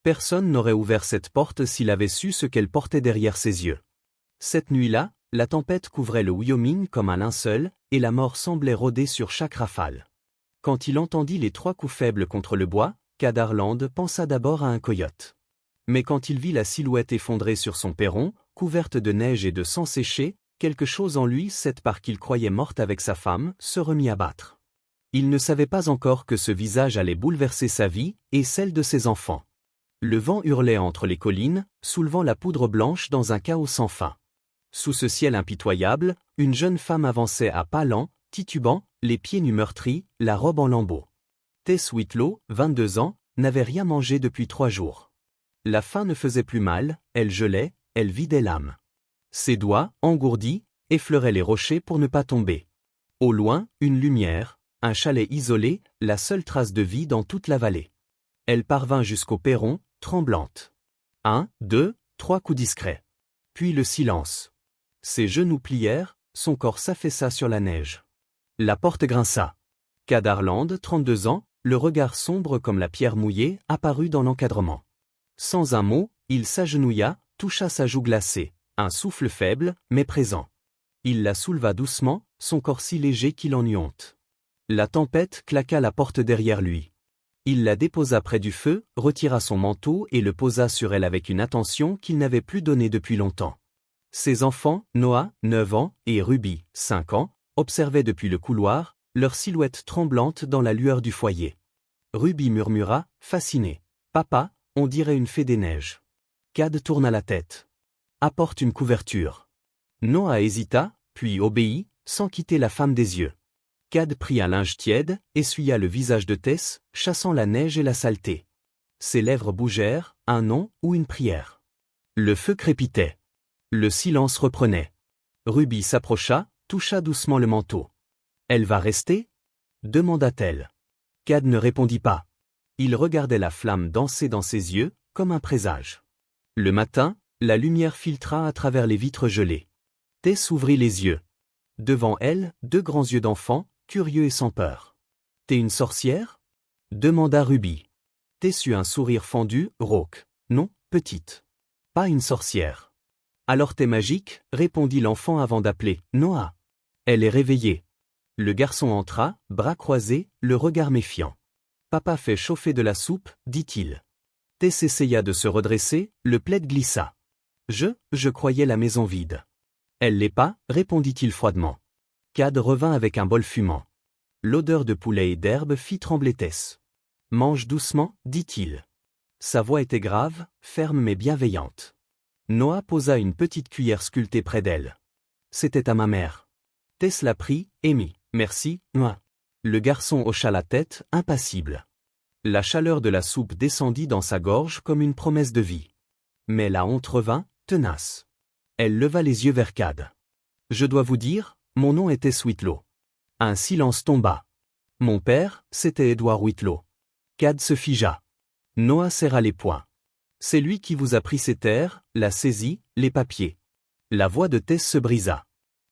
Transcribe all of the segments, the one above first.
Personne n'aurait ouvert cette porte s'il avait su ce qu'elle portait derrière ses yeux. Cette nuit-là, la tempête couvrait le Wyoming comme un linceul, et la mort semblait rôder sur chaque rafale. Quand il entendit les 3 coups faibles contre le bois, Cad Harland pensa d'abord à un coyote. Mais quand il vit la silhouette effondrée sur son perron, couverte de neige et de sang séché, quelque chose en lui, cette part qu'il croyait morte avec sa femme, se remit à battre. Il ne savait pas encore que ce visage allait bouleverser sa vie et celle de ses enfants. Le vent hurlait entre les collines, soulevant la poudre blanche dans un chaos sans fin. Sous ce ciel impitoyable, une jeune femme avançait à pas lents, titubant, les pieds nus meurtris, la robe en lambeaux. Tess Whitlow, 22 ans, n'avait rien mangé depuis 3 jours. La faim ne faisait plus mal, elle gelait, elle vidait l'âme. Ses doigts, engourdis, effleuraient les rochers pour ne pas tomber. Au loin, une lumière, un chalet isolé, la seule trace de vie dans toute la vallée. Elle parvint jusqu'au perron, tremblante. 1, 2, 3 coups discrets. Puis le silence. Ses genoux plièrent, son corps s'affaissa sur la neige. La porte grinça. Cad Harland, 32 ans, le regard sombre comme la pierre mouillée, apparut dans l'encadrement. Sans un mot, il s'agenouilla, toucha sa joue glacée, un souffle faible, mais présent. Il la souleva doucement, son corps si léger qu'il en eut honte. La tempête claqua la porte derrière lui. Il la déposa près du feu, retira son manteau et le posa sur elle avec une attention qu'il n'avait plus donnée depuis longtemps. Ses enfants, Noah, 9 ans, et Ruby, 5 ans, observaient depuis le couloir, leur silhouette tremblante dans la lueur du foyer. Ruby murmura, fasciné. « Papa, on dirait une fée des neiges. » Cad tourna la tête. « Apporte une couverture. » Noah hésita, puis obéit, sans quitter la femme des yeux. Cad prit un linge tiède, essuya le visage de Tess, chassant la neige et la saleté. Ses lèvres bougèrent, un nom ou une prière. Le feu crépitait. Le silence reprenait. Ruby s'approcha, toucha doucement le manteau. « Elle va rester » demanda-t-elle. Cad ne répondit pas. Il regardait la flamme danser dans ses yeux, comme un présage. Le matin, la lumière filtra à travers les vitres gelées. Tess ouvrit les yeux. Devant elle, 2 grands yeux d'enfant, curieux et sans peur. « T'es une sorcière » demanda Ruby. Tess eut un sourire fendu, rauque. « Non, petite. Pas une sorcière. »« Alors t'es magique » répondit l'enfant avant d'appeler « Noah ». Elle est réveillée. Le garçon entra, bras croisés, le regard méfiant. « Papa fait chauffer de la soupe » dit-il. Tess essaya de se redresser, le plaid glissa. « Je croyais la maison vide. » « Elle l'est pas » répondit-il froidement. Cad revint avec un bol fumant. L'odeur de poulet et d'herbe fit trembler Tess. « Mange doucement » dit-il. Sa voix était grave, ferme mais bienveillante. Noah posa une petite cuillère sculptée près d'elle. « C'était à ma mère. » Tess la prit, émit. « Merci, Noah. » Le garçon hocha la tête, impassible. La chaleur de la soupe descendit dans sa gorge comme une promesse de vie. Mais la honte revint, tenace. Elle leva les yeux vers Cad. « Je dois vous dire, mon nom était Whitlow. » Un silence tomba. « Mon père, c'était Edward Whitlow. » Cad se figea. Noah serra les poings. « C'est lui qui vous a pris ces terres, la saisie, les papiers. » La voix de Tess se brisa.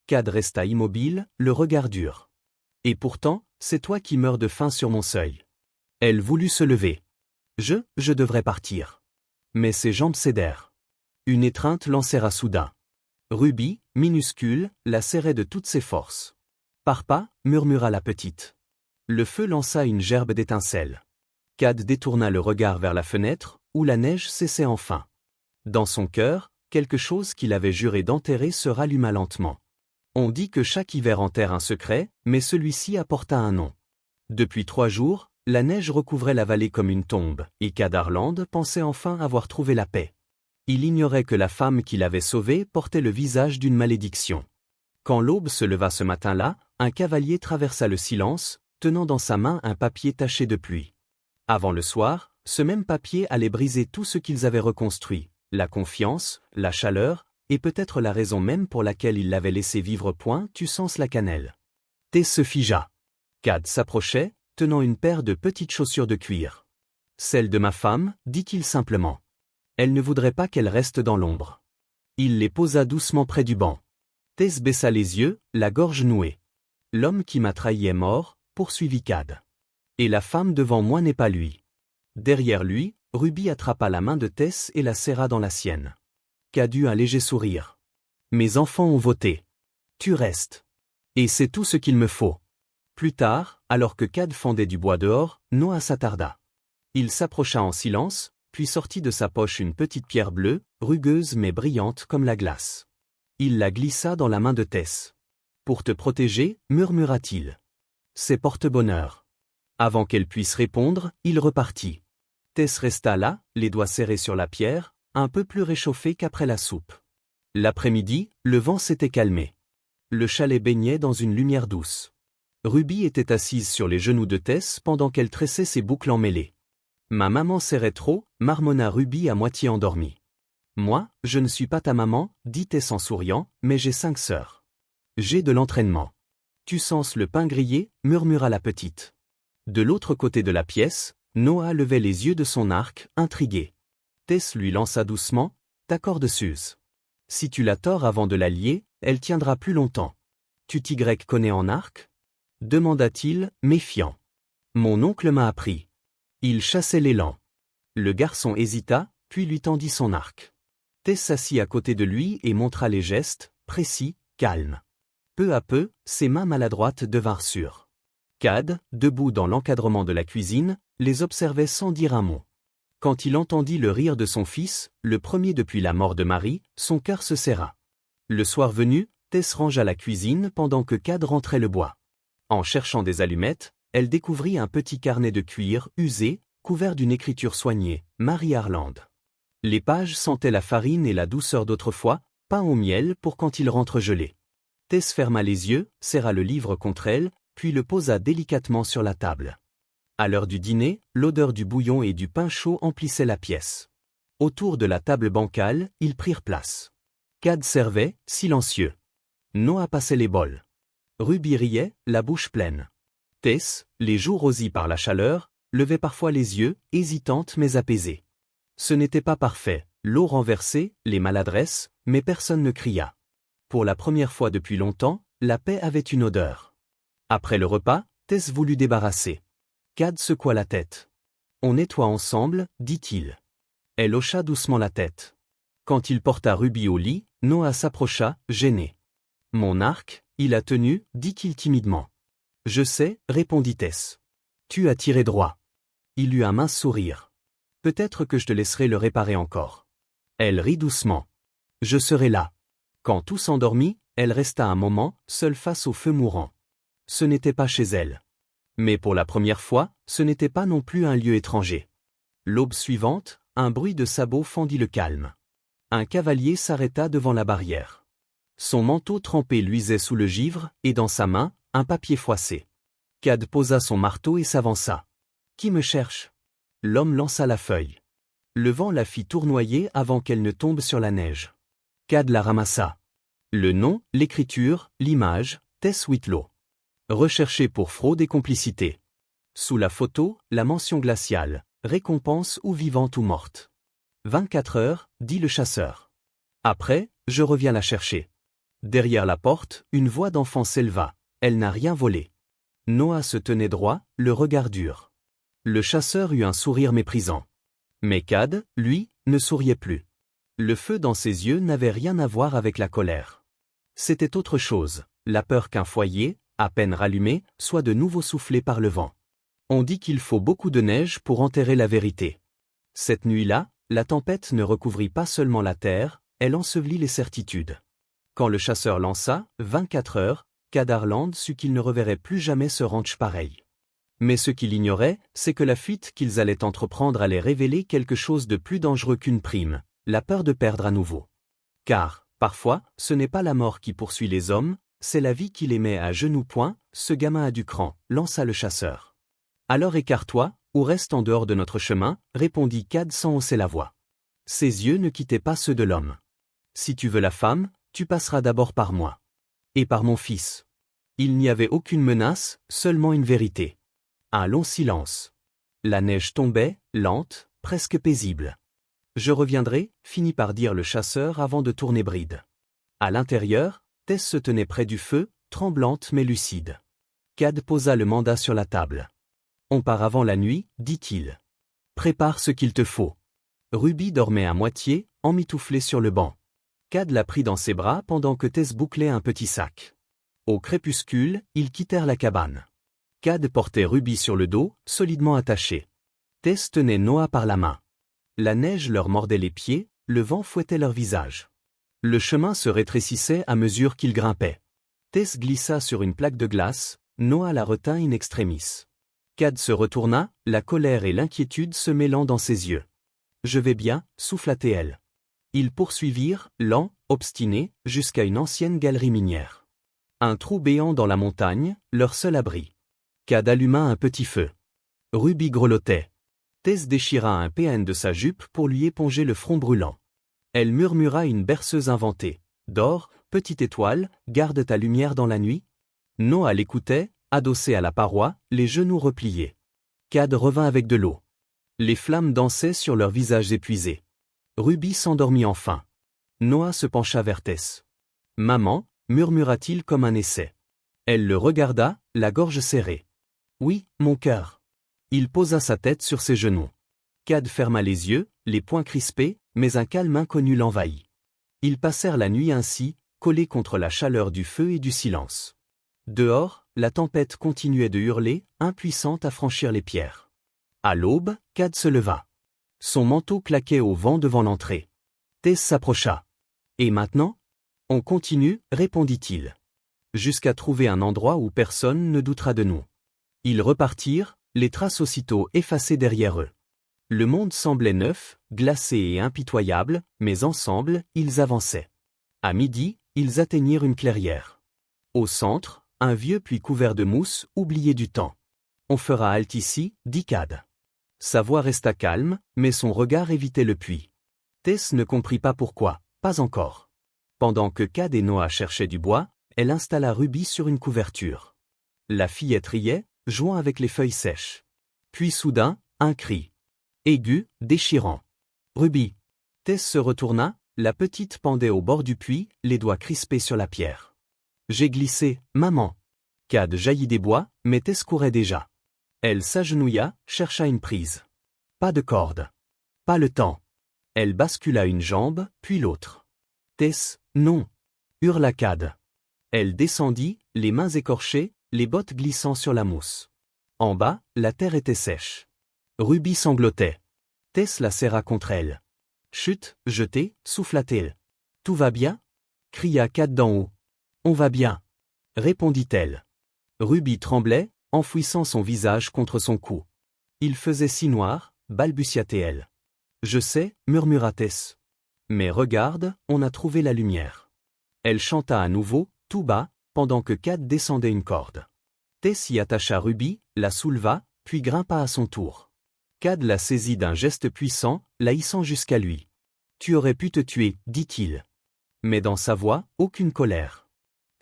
Cad resta immobile, le regard dur. « Et pourtant, c'est toi qui meurs de faim sur mon seuil. » Elle voulut se lever. « Je devrais partir. » Mais ses jambes cédèrent. Une étreinte l'enserra soudain. Ruby, minuscule, la serrait de toutes ses forces. « Papa » murmura la petite. Le feu lança une gerbe d'étincelles. Cad détourna le regard vers la fenêtre, où la neige cessait enfin. Dans son cœur, quelque chose qu'il avait juré d'enterrer se ralluma lentement. On dit que chaque hiver enterre un secret, mais celui-ci apporta un nom. Depuis 3 jours, la neige recouvrait la vallée comme une tombe, et Cad Harland pensait enfin avoir trouvé la paix. Il ignorait que la femme qu'il avait sauvée portait le visage d'une malédiction. Quand l'aube se leva ce matin-là, un cavalier traversa le silence, tenant dans sa main un papier taché de pluie. Avant le soir, ce même papier allait briser tout ce qu'ils avaient reconstruit, la confiance, la chaleur, et peut-être la raison même pour laquelle il l'avait laissé vivre. Tu sens la cannelle. Tess se figea. Cad s'approchait, tenant une paire de petites chaussures de cuir. « Celle de ma femme » dit-il simplement. Elle ne voudrait pas qu'elle reste dans l'ombre. Il les posa doucement près du banc. Tess baissa les yeux, la gorge nouée. « L'homme qui m'a trahi est mort » poursuivit Cad. « Et la femme devant moi n'est pas lui. » Derrière lui, Ruby attrapa la main de Tess et la serra dans la sienne. Cad eut un léger sourire. Mes enfants ont voté. Tu restes. Et c'est tout ce qu'il me faut. Plus tard, alors que Cad fendait du bois dehors, Noah s'attarda. Il s'approcha en silence, puis sortit de sa poche une petite pierre bleue, rugueuse mais brillante comme la glace. Il la glissa dans la main de Tess. Pour te protéger, murmura-t-il. C'est porte-bonheur. Avant qu'elle puisse répondre, il repartit. Tess resta là, les doigts serrés sur la pierre, un peu plus réchauffée qu'après la soupe. L'après-midi, le vent s'était calmé. Le chalet baignait dans une lumière douce. Ruby était assise sur les genoux de Tess pendant qu'elle tressait ses boucles emmêlées. Ma maman serrait trop, marmonna Ruby à moitié endormie. Moi, je ne suis pas ta maman, dit Tess en souriant, mais j'ai 5 sœurs. J'ai de l'entraînement. Tu sens le pain grillé, murmura la petite. De l'autre côté de la pièce, Noah levait les yeux de son arc, intrigué. Tess lui lança doucement, ta corde s'use. Si tu la tords avant de la lier, elle tiendra plus longtemps. Tu t'y connais en arc? Demanda-t-il, méfiant. Mon oncle m'a appris. Il chassait l'élan. Le garçon hésita, puis lui tendit son arc. Tess s'assit à côté de lui et montra les gestes, précis, calmes. Peu à peu, ses mains maladroites devinrent sûres. Cad, debout dans l'encadrement de la cuisine, les observait sans dire un mot. Quand il entendit le rire de son fils, le premier depuis la mort de Marie, son cœur se serra. Le soir venu, Tess rangea la cuisine pendant que Cad rentrait le bois. En cherchant des allumettes, elle découvrit un petit carnet de cuir usé, couvert d'une écriture soignée, Marie Harland. Les pages sentaient la farine et la douceur d'autrefois, pain au miel pour quand il rentre gelé. Tess ferma les yeux, serra le livre contre elle, puis le posa délicatement sur la table. À l'heure du dîner, l'odeur du bouillon et du pain chaud emplissait la pièce. Autour de la table bancale, ils prirent place. Cad servait, silencieux. Noah passait les bols. Ruby riait, la bouche pleine. Tess, les joues rosies par la chaleur, levait parfois les yeux, hésitante mais apaisée. Ce n'était pas parfait, l'eau renversée, les maladresses, mais personne ne cria. Pour la première fois depuis longtemps, la paix avait une odeur. Après le repas, Tess voulut débarrasser. Cad secoua la tête. On nettoie ensemble, dit-il. Elle hocha doucement la tête. Quand il porta Ruby au lit, Noah s'approcha, gêné. Mon arc, il a tenu, dit-il timidement. Je sais, répondit Tess. Tu as tiré droit. Il eut un mince sourire. Peut-être que je te laisserai le réparer encore. Elle rit doucement. Je serai là. Quand tout s'endormit, elle resta un moment, seule face au feu mourant. Ce n'était pas chez elle. Mais pour la première fois, ce n'était pas non plus un lieu étranger. L'aube suivante, un bruit de sabots fendit le calme. Un cavalier s'arrêta devant la barrière. Son manteau trempé luisait sous le givre, et dans sa main, un papier froissé. Cad posa son marteau et s'avança. Qui me cherche? L'homme lança la feuille. Le vent la fit tournoyer avant qu'elle ne tombe sur la neige. Cad la ramassa. Le nom, l'écriture, l'image, Tess Whitlow. Recherché pour fraude et complicité. Sous la photo, la mention glaciale, récompense ou vivante ou morte. 24 heures, dit le chasseur. Après, je reviens la chercher. Derrière la porte, une voix d'enfant s'éleva. Elle n'a rien volé. Noah se tenait droit, le regard dur. Le chasseur eut un sourire méprisant. Mais Cad, lui, ne souriait plus. Le feu dans ses yeux n'avait rien à voir avec la colère. C'était autre chose, la peur qu'un foyer, à peine rallumé, soit de nouveau soufflé par le vent. On dit qu'il faut beaucoup de neige pour enterrer la vérité. Cette nuit-là, la tempête ne recouvrit pas seulement la terre, elle ensevelit les certitudes. Quand le chasseur lança, 24 heures, Cad Harland sut qu'il ne reverrait plus jamais ce ranch pareil. Mais ce qu'il ignorait, c'est que la fuite qu'ils allaient entreprendre allait révéler quelque chose de plus dangereux qu'une prime, la peur de perdre à nouveau. Car, parfois, ce n'est pas la mort qui poursuit les hommes, c'est la vie qui les met à genoux point, ce gamin a du cran, lança le chasseur. Alors écarte-toi, ou reste en dehors de notre chemin, répondit Cad sans hausser la voix. Ses yeux ne quittaient pas ceux de l'homme. Si tu veux la femme, tu passeras d'abord par moi. Et par mon fils. Il n'y avait aucune menace, seulement une vérité. Un long silence. La neige tombait, lente, presque paisible. Je reviendrai, finit par dire le chasseur avant de tourner bride. À l'intérieur, Tess se tenait près du feu, tremblante mais lucide. Cad posa le mandat sur la table. On part avant la nuit, dit-il. Prépare ce qu'il te faut. Ruby dormait à moitié, emmitouflée sur le banc. Cad la prit dans ses bras pendant que Tess bouclait un petit sac. Au crépuscule, ils quittèrent la cabane. Cad portait Ruby sur le dos, solidement attaché. Tess tenait Noah par la main. La neige leur mordait les pieds, le vent fouettait leur visage. Le chemin se rétrécissait à mesure qu'ils grimpaient. Tess glissa sur une plaque de glace, Noah la retint in extremis. Cad se retourna, la colère et l'inquiétude se mêlant dans ses yeux. « Je vais bien » souffla-t-elle. Ils poursuivirent, lents, obstinés, jusqu'à une ancienne galerie minière. Un trou béant dans la montagne, leur seul abri. Cad alluma un petit feu. Ruby grelottait. Tess déchira un PN de sa jupe pour lui éponger le front brûlant. Elle murmura une berceuse inventée. « Dors, petite étoile, garde ta lumière dans la nuit ?» Noah l'écoutait, adossé à la paroi, les genoux repliés. Cad revint avec de l'eau. Les flammes dansaient sur leurs visages épuisés. Ruby s'endormit enfin. Noah se pencha vers Tess. « Maman » murmura-t-il comme un essai. Elle le regarda, la gorge serrée. « Oui, mon cœur. » Il posa sa tête sur ses genoux. Cad ferma les yeux, les poings crispés, mais un calme inconnu l'envahit. Ils passèrent la nuit ainsi, collés contre la chaleur du feu et du silence. Dehors, la tempête continuait de hurler, impuissante à franchir les pierres. À l'aube, Cad se leva. Son manteau claquait au vent devant l'entrée. Tess s'approcha. « Et maintenant ? » « On continue, répondit-il. « Jusqu'à trouver un endroit où personne ne doutera de nous. » Ils repartirent, les traces aussitôt effacées derrière eux. Le monde semblait neuf, glacé et impitoyable, mais ensemble, ils avançaient. À midi, ils atteignirent une clairière. Au centre, un vieux puits couvert de mousse, oublié du temps. « On fera halte ici » dit Cad. Sa voix resta calme, mais son regard évitait le puits. Tess ne comprit pas pourquoi, pas encore. Pendant que Cad et Noah cherchaient du bois, elle installa Ruby sur une couverture. La fillette riait, jouant avec les feuilles sèches. Puis soudain, un cri. Aigu, déchirant. « Ruby !» Tess se retourna, la petite pendait au bord du puits, les doigts crispés sur la pierre. « J'ai glissé, maman !» Cad jaillit des bois, mais Tess courait déjà. Elle s'agenouilla, chercha une prise. Pas de corde. Pas le temps. Elle bascula une jambe, puis l'autre. Tess, non ! Hurla Cad. Elle descendit, les mains écorchées, les bottes glissant sur la mousse. En bas, la terre était sèche. Ruby sanglotait. Tess la serra contre elle. Chut, jetez, souffla-t-elle. Tout va bien ? Cria Cad d'en haut. On va bien, répondit-elle. Ruby tremblait, enfouissant son visage contre son cou. Il faisait si noir, balbutia-t-elle. Je sais, murmura Tess. Mais regarde, on a trouvé la lumière. Elle chanta à nouveau, tout bas, pendant que Cad descendait une corde. Tess y attacha Ruby, la souleva, puis grimpa à son tour. Cad la saisit d'un geste puissant, la hissant jusqu'à lui. « Tu aurais pu te tuer, dit-il. » Mais dans sa voix, aucune colère.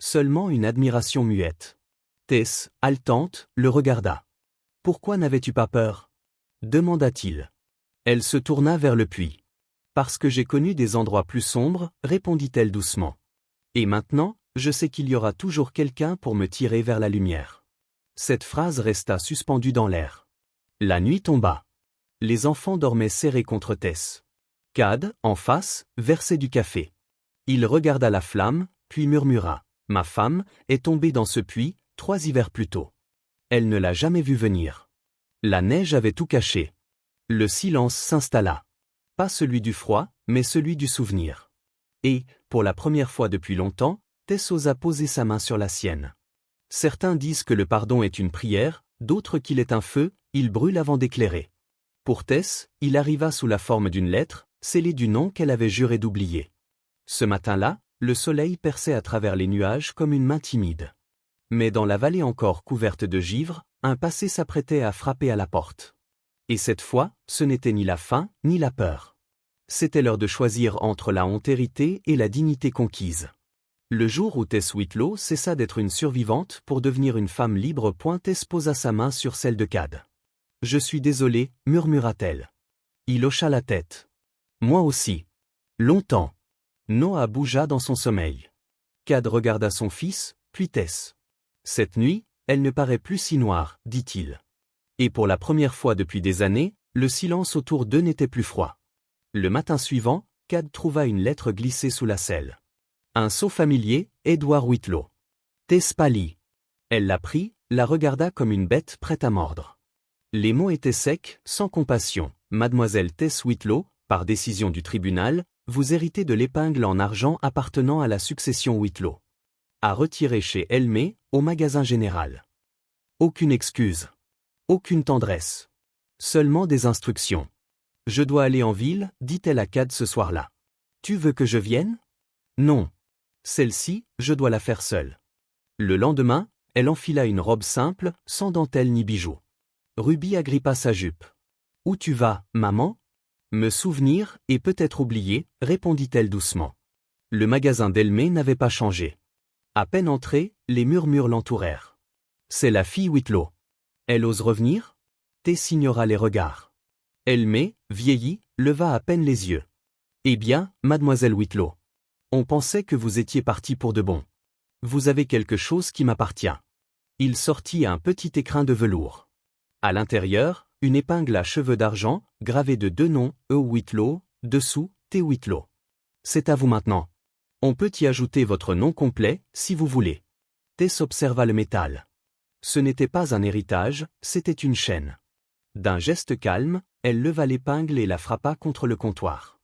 Seulement une admiration muette. Tess, haletante, le regarda. « Pourquoi n'avais-tu pas peur ?» demanda-t-il. Elle se tourna vers le puits. « Parce que j'ai connu des endroits plus sombres, répondit-elle doucement. Et maintenant, je sais qu'il y aura toujours quelqu'un pour me tirer vers la lumière. » Cette phrase resta suspendue dans l'air. La nuit tomba. Les enfants dormaient serrés contre Tess. Cad, en face, versait du café. Il regarda la flamme, puis murmura. « Ma femme est tombée dans ce puits, 3 hivers plus tôt. Elle ne l'a jamais vu venir. » La neige avait tout caché. Le silence s'installa. Pas celui du froid, mais celui du souvenir. Et, pour la première fois depuis longtemps, Tess osa poser sa main sur la sienne. Certains disent que le pardon est une prière, d'autres qu'il est un feu, il brûle avant d'éclairer. Pour Tess, il arriva sous la forme d'une lettre, scellée du nom qu'elle avait juré d'oublier. Ce matin-là, le soleil perçait à travers les nuages comme une main timide. Mais dans la vallée encore couverte de givre, un passé s'apprêtait à frapper à la porte. Et cette fois, ce n'était ni la faim, ni la peur. C'était l'heure de choisir entre la honte héritée et la dignité conquise. Le jour où Tess Whitlow cessa d'être une survivante pour devenir une femme libre, Tess posa sa main sur celle de Cad. « Je suis désolée, murmura-t-elle. Il hocha la tête. « Moi aussi. Longtemps. » Noah bougea dans son sommeil. Cad regarda son fils, puis Tess. « Cette nuit, elle ne paraît plus si noire, dit-il. Et pour la première fois depuis des années, Le silence autour d'eux n'était plus froid. Le matin suivant, Cad trouva une lettre glissée sous la selle. Un sceau familier, Edward Whitelaw. Tess pâlit. Elle la prit, la regarda comme une bête prête à mordre. Les mots étaient secs, sans compassion. Mademoiselle Tess Whitelaw, par décision du tribunal, vous héritez de l'épingle en argent appartenant à la succession Whitelaw. À retirer chez Elmé, au magasin général. Aucune excuse. Aucune tendresse. Seulement des instructions. Je dois aller en ville, dit-elle à Cad ce soir-là. Tu veux que je vienne? Non. Celle-ci, je dois la faire seule. Le lendemain, elle enfila une robe simple, sans dentelle ni bijoux. Ruby agrippa sa jupe. Où tu vas, maman? Me souvenir, et peut-être oublier, répondit-elle doucement. Le magasin d'Elmé n'avait pas changé. À peine entrée, les murmures l'entourèrent. C'est la fille Whitelaw. Elle ose revenir? Tess ignora les regards. Elmé, vieillie, leva à peine les yeux. Eh bien, mademoiselle Whitelaw. On pensait que vous étiez partie pour de bon. Vous avez quelque chose qui m'appartient. Il sortit un petit écrin de velours. À l'intérieur, une épingle à cheveux d'argent, gravée de 2 noms, E. Whitelaw, dessous, T. Whitelaw. C'est à vous maintenant. On peut y ajouter votre nom complet, si vous voulez. Tess observa le métal. Ce n'était pas un héritage, c'était une chaîne. D'un geste calme, elle leva l'épingle et la frappa contre le comptoir.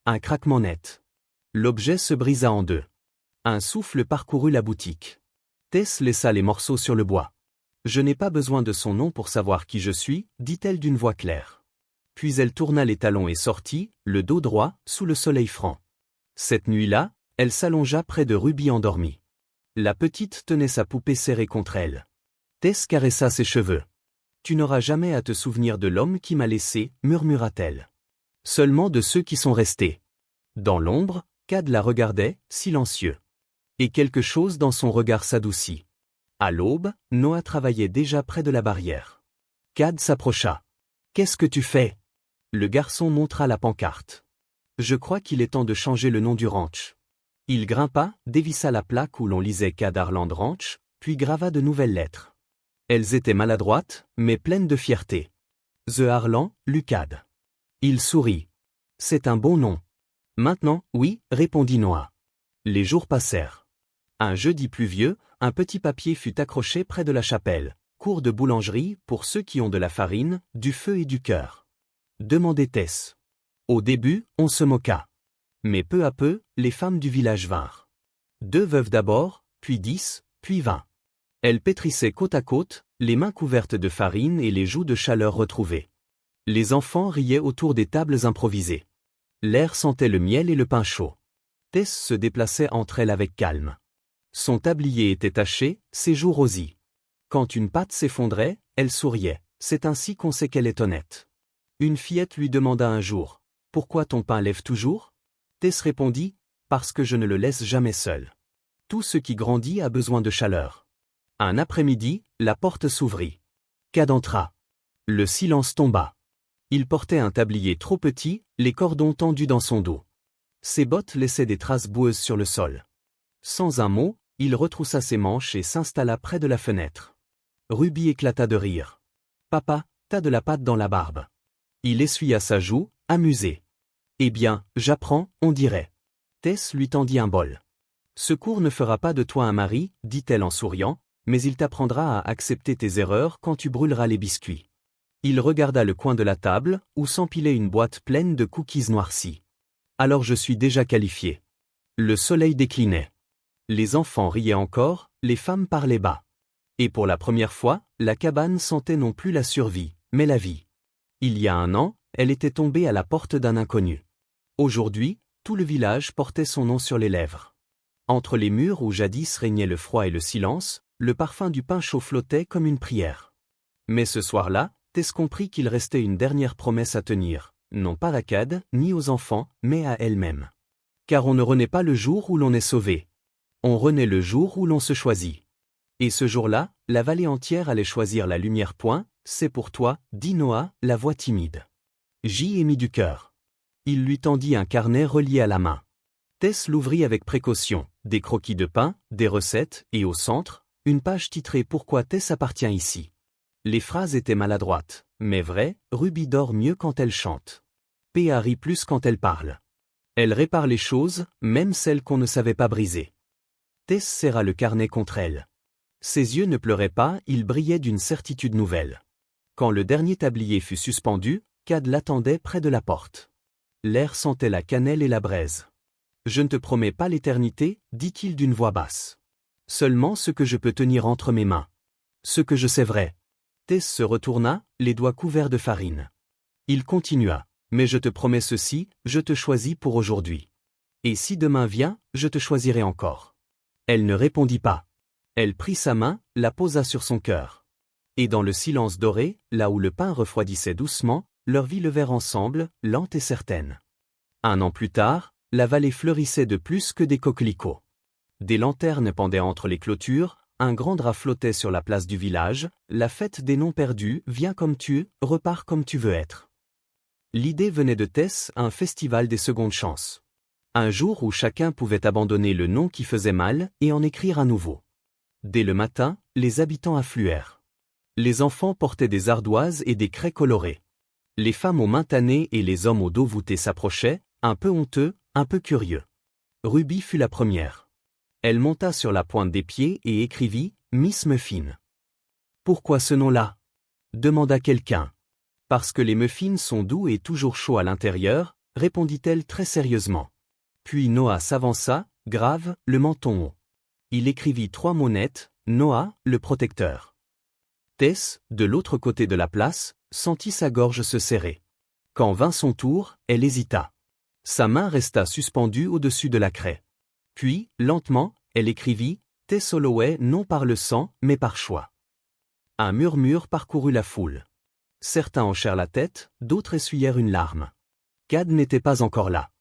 Un craquement net. L'objet se brisa en deux. Un souffle parcourut la boutique. Tess laissa les morceaux sur le bois. Je n'ai pas besoin de son nom pour savoir qui je suis, dit-elle d'une voix claire. Puis elle tourna les talons et sortit, le dos droit, sous le soleil franc. Cette nuit-là, elle s'allongea près de Ruby endormie. La petite tenait sa poupée serrée contre elle. Tess caressa ses cheveux. Tu n'auras jamais à te souvenir de l'homme qui m'a laissé, murmura-t-elle. Seulement de ceux qui sont restés. Dans l'ombre, Cad la regardait, silencieux. Et quelque chose dans son regard s'adoucit. À l'aube, Noah travaillait déjà près de la barrière. Cad s'approcha. « Qu'est-ce que tu fais ?» Le garçon montra la pancarte. « Je crois qu'il est temps de changer le nom du ranch. » Il grimpa, dévissa la plaque où l'on lisait Cad Harland Ranch, puis grava de nouvelles lettres. Elles étaient maladroites, mais pleines de fierté. The Harland, Lucad. Il sourit. « C'est un bon nom. » Maintenant, oui, répondit Noah. Les jours passèrent. Un jeudi pluvieux, un petit papier fut accroché près de la chapelle. Cours de boulangerie pour ceux qui ont de la farine, du feu et du cœur. Demandait Tess. Au début, on se moqua. Mais peu à peu, les femmes du village vinrent. 2 veuves d'abord, puis 10, puis 20. Elles pétrissaient côte à côte, les mains couvertes de farine et les joues de chaleur retrouvées. Les enfants riaient autour des tables improvisées. L'air sentait le miel et le pain chaud. Tess se déplaçait entre elles avec calme. Son tablier était taché, ses joues rosies. Quand une pâte s'effondrait, elle souriait. C'est ainsi qu'on sait qu'elle est honnête. Une fillette lui demanda un jour. « Pourquoi ton pain lève toujours ?» Tess répondit. « Parce que je ne le laisse jamais seul. Tout ce qui grandit a besoin de chaleur. » Un après-midi, la porte s'ouvrit. Cad entra. Le silence tomba. Il portait un tablier trop petit, les cordons tendus dans son dos. Ses bottes laissaient des traces boueuses sur le sol. Sans un mot, il retroussa ses manches et s'installa près de la fenêtre. Ruby éclata de rire. « Papa, t'as de la pâte dans la barbe. » Il essuya sa joue, amusé. « Eh bien, j'apprends, on dirait. » Tess lui tendit un bol. « Ce cours ne fera pas de toi un mari, dit-elle en souriant, mais il t'apprendra à accepter tes erreurs quand tu brûleras les biscuits. » Il regarda le coin de la table, où s'empilait une boîte pleine de cookies noircis. « Alors je suis déjà qualifié. » Le soleil déclinait. Les enfants riaient encore, les femmes parlaient bas. Et pour la première fois, la cabane sentait non plus la survie, mais la vie. Il y a 1 an, elle était tombée à la porte d'un inconnu. Aujourd'hui, tout le village portait son nom sur les lèvres. Entre les murs où jadis régnait le froid et le silence, le parfum du pain chaud flottait comme une prière. Mais ce soir-là, Tess comprit qu'il restait une dernière promesse à tenir, non pas à Cad, ni aux enfants, mais à elle-même. Car on ne renaît pas le jour où l'on est sauvé. On renaît le jour où l'on se choisit. Et ce jour-là, la vallée entière allait choisir la lumière. C'est pour toi, dit Noah, la voix timide. J'y ai mis du cœur. Il lui tendit un carnet relié à la main. Tess l'ouvrit avec précaution, des croquis de pain, des recettes, et au centre, une page titrée « Pourquoi Tess appartient ici ». Les phrases étaient maladroites, Mais vrai, Ruby dort mieux quand elle chante. Péa rit plus quand elle parle. Elle répare les choses, même celles qu'on ne savait pas briser. Tess serra le carnet contre elle. Ses yeux ne pleuraient pas, ils brillaient d'une certitude nouvelle. Quand le dernier tablier fut suspendu, Cad l'attendait près de la porte. L'air sentait la cannelle et la braise. « Je ne te promets pas l'éternité, dit-il d'une voix basse. Seulement ce que je peux tenir entre mes mains. Ce que je sais vrai. » Tess se retourna, les doigts couverts de farine. Il continua. « Mais je te promets ceci, je te choisis pour aujourd'hui. Et si demain vient, je te choisirai encore. » Elle ne répondit pas. Elle prit sa main, la posa sur son cœur. Et dans le silence doré, là où le pain refroidissait doucement, leur vie levèrent ensemble, lente et certaine. 1 an plus tard, la vallée fleurissait de plus que des coquelicots. Des lanternes pendaient entre les clôtures, un grand drap flottait sur la place du village, la fête des noms perdus, viens comme tu, repars comme tu veux être. L'idée venait de Tess, un festival des secondes chances. Un jour où chacun pouvait abandonner le nom qui faisait mal et en écrire un nouveau. Dès le matin, les habitants affluèrent. Les enfants portaient des ardoises et des craies colorées. Les femmes aux mains tannées et les hommes au dos voûté s'approchaient, un peu honteux, un peu curieux. Ruby fut la première. Elle monta sur la pointe des pieds et écrivit « Miss Muffin ». « Pourquoi ce nom-là » demanda quelqu'un. « Parce que les muffins sont doux et toujours chauds à l'intérieur », répondit-elle très sérieusement. Puis Noah s'avança, grave, le menton haut. Il écrivit 3 mots nets, Noah, le protecteur. Tess, de l'autre côté de la place, sentit sa gorge se serrer. Quand vint son tour, elle hésita. Sa main resta suspendue au-dessus de la craie. Puis, lentement, elle écrivit « Tess Holloway non par le sang, mais par choix ». Un murmure parcourut la foule. Certains hochèrent la tête, d'autres essuyèrent une larme. Cad n'était pas encore là.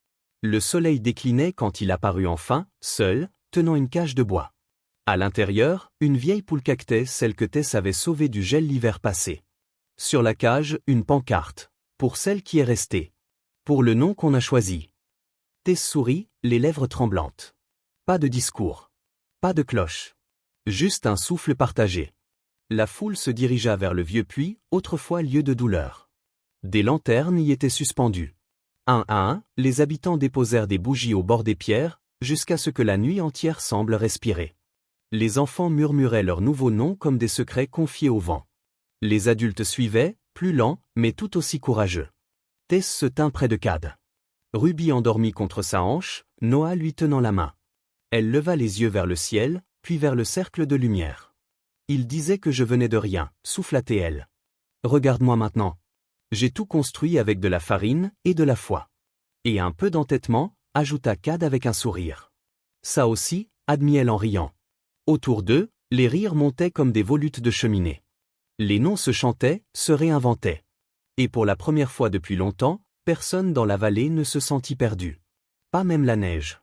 Le soleil déclinait quand il apparut enfin, seul, tenant une cage de bois. À l'intérieur, une vieille poule caquetait, celle que Tess avait sauvée du gel l'hiver passé. Sur la cage, une pancarte. Pour celle qui est restée. Pour le nom qu'on a choisi. Tess sourit, les lèvres tremblantes. Pas de discours. Pas de cloche. Juste un souffle partagé. La foule se dirigea vers le vieux puits, autrefois lieu de douleur. Des lanternes y étaient suspendues. Un à un, les habitants déposèrent des bougies au bord des pierres, jusqu'à ce que la nuit entière semble respirer. Les enfants murmuraient leurs nouveaux noms comme des secrets confiés au vent. Les adultes suivaient, plus lents, mais tout aussi courageux. Tess se tint près de Cad. Ruby endormie contre sa hanche, Noah lui tenant la main. Elle leva les yeux vers le ciel, puis vers le cercle de lumière. Il disait que je venais de rien, souffla-t-elle. Regarde-moi maintenant. J'ai tout construit avec de la farine et de la foi. Et un peu d'entêtement, ajouta Cad avec un sourire. Ça aussi, admit-elle en riant. Autour d'eux, les rires montaient comme des volutes de cheminée. Les noms se chantaient, se réinventaient. Et pour la première fois depuis longtemps, personne dans la vallée ne se sentit perdu. Pas même la neige.